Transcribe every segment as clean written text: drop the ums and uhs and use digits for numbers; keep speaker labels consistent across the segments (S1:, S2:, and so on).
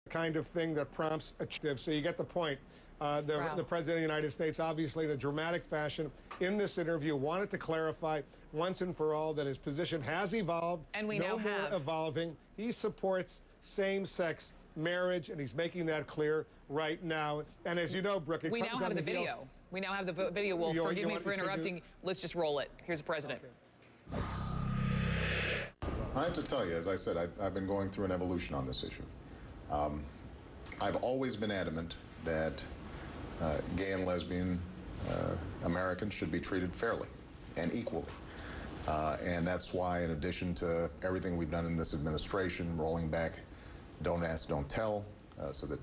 S1: kind of thing that prompts a change. So you get the point. The President of the United States, obviously in a dramatic fashion, in this interview, wanted to clarify once and for all that his position has evolved.
S2: And we
S1: no
S2: now
S1: more
S2: have.
S1: Evolving. He supports same-sex marriage, and he's making that clear right now. And as you know, Brooke, it
S2: we
S1: comes
S2: now
S1: on
S2: have the
S1: the heels.
S2: video. We now have the video. Well, forgive me for interrupting. Let's just roll it. Here's the president.
S1: Okay.
S3: I have to tell you, as I said, I've been going through an evolution on this issue. I've always been adamant that gay and lesbian Americans should be treated fairly and equally. And that's why, in addition to everything we've done in this administration, rolling back Don't Ask, Don't Tell, so that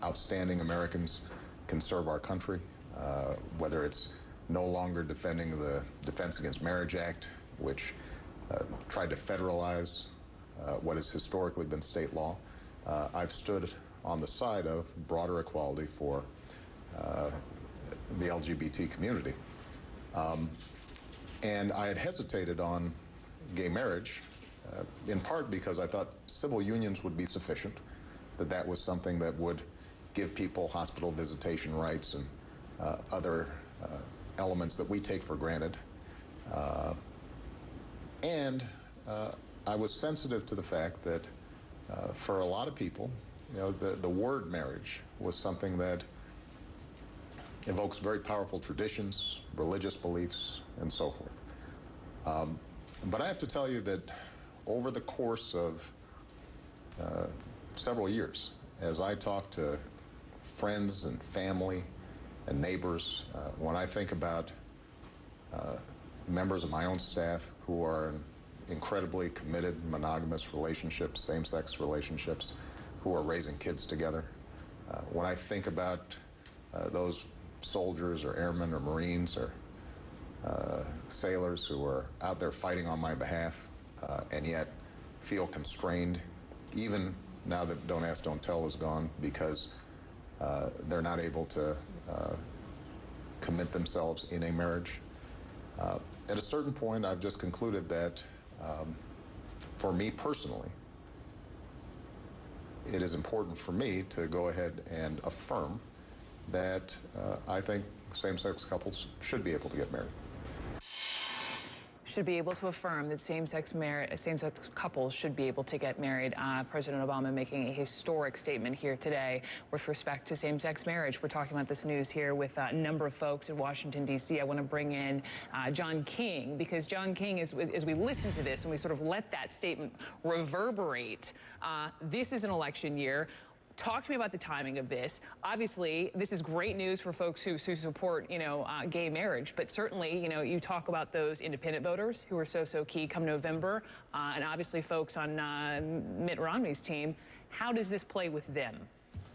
S3: outstanding Americans can serve our country, whether it's no longer defending the Defense Against Marriage Act, which tried to federalize what has historically been state law. I've stood on the side of broader equality for the LGBT community. And I had hesitated on gay marriage, in part because I thought civil unions would be sufficient, that was something that would give people hospital visitation rights and other elements that we take for granted. And I was sensitive to the fact that for a lot of people, the word marriage was something that evokes very powerful traditions, religious beliefs, and so forth. But I have to tell you that over the course of several years, as I talk to friends and family and neighbors, when I think about members of my own staff who are in incredibly committed monogamous relationships, same-sex relationships, who are raising kids together, when I think about those soldiers or airmen or Marines or sailors who are out there fighting on my behalf and yet feel constrained, even now that Don't Ask, Don't Tell is gone, because they're not able to commit themselves in a marriage. At a certain point, I've just concluded that for me personally, it is important for me to go ahead and affirm that I think same-sex couples should be able to get married.
S2: Should be able to affirm that same-sex couples should be able to get married. President Obama making a historic statement here today with respect to same-sex marriage. We're talking about this news here with a number of folks in Washington, D.C. I want to bring in John King, because John King, as we listen to this and we sort of let that statement reverberate, this is an election year. Talk to me about the timing of this. Obviously, this is great news for folks who support, gay marriage. But certainly, you talk about those independent voters who are so key come November, and obviously folks on Mitt Romney's team. How does this play with them?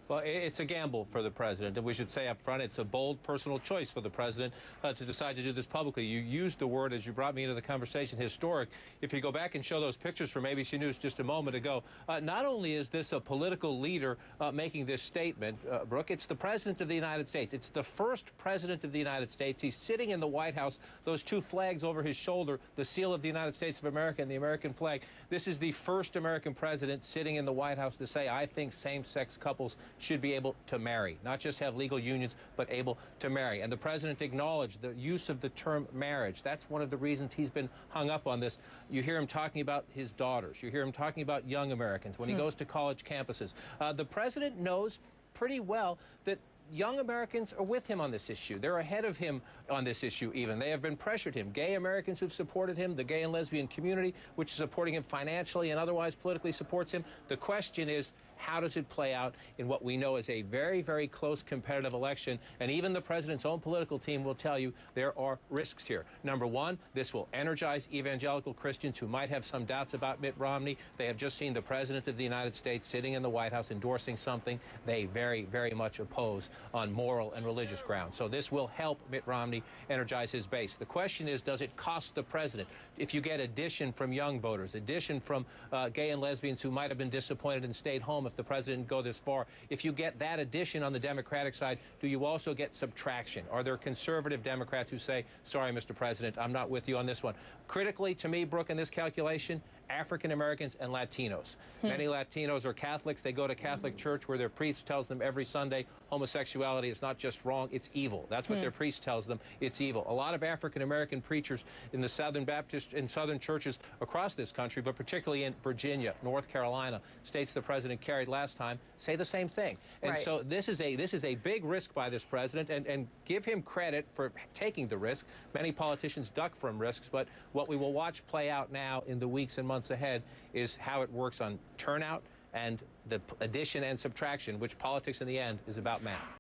S4: Well, it's a gamble for the president, and we should say up front, it's a bold personal choice for the president to decide to do this publicly. You used the word, as you brought me into the conversation, historic. If you go back and show those pictures from ABC News just a moment ago, not only is this a political leader making this statement, Brooke, it's the president of the United States. It's the first president of the United States. He's sitting in the White House, those two flags over his shoulder, the seal of the United States of America and the American flag. This is the first American president sitting in the White House to say, I think same-sex couples should be able to marry, not just have legal unions, but able to marry. And the president acknowledged the use of the term marriage. That's one of the reasons he's been hung up on this. You hear him talking about his daughters. You hear him talking about young Americans when he goes to college campuses. The president knows pretty well that young Americans are with him on this issue. They're ahead of him on this issue even. They have been pressured him. Gay Americans who've supported him, the gay and lesbian community, which is supporting him financially and otherwise politically supports him. The question is, how does it play out in what we know is a very close competitive election? And even the president's own political team will tell you there are risks here. Number one, this will energize evangelical Christians who might have some doubts about Mitt Romney. They have just seen the president of the United States sitting in the White House endorsing something they very much oppose on moral and religious grounds. So this will help Mitt Romney energize his base. The question is, does it cost the president? If you get addition from young voters, addition from gay and lesbians who might have been disappointed and stayed home if the president didn't go this far, if you get that addition on the Democratic side, do you also get subtraction? Are there conservative Democrats who say, sorry, Mr. President, I'm not with you on this one? Critically, to me, Brooke, in this calculation, African Americans and Latinos. Many Latinos are Catholics. They go to Catholic church where their priest tells them every Sunday homosexuality is not just wrong, it's evil. That's what their priest tells them, it's evil. A lot of African American preachers in the Southern Baptist, in Southern churches across this country, but particularly in Virginia, North Carolina, states the president carried last time, say the same thing. And so this is a big risk by this president, and give him credit for taking the risk. Many politicians duck from risks, but what we will watch play out now in the weeks and months ahead is how it works on turnout and the addition and subtraction, which politics in the end is about math.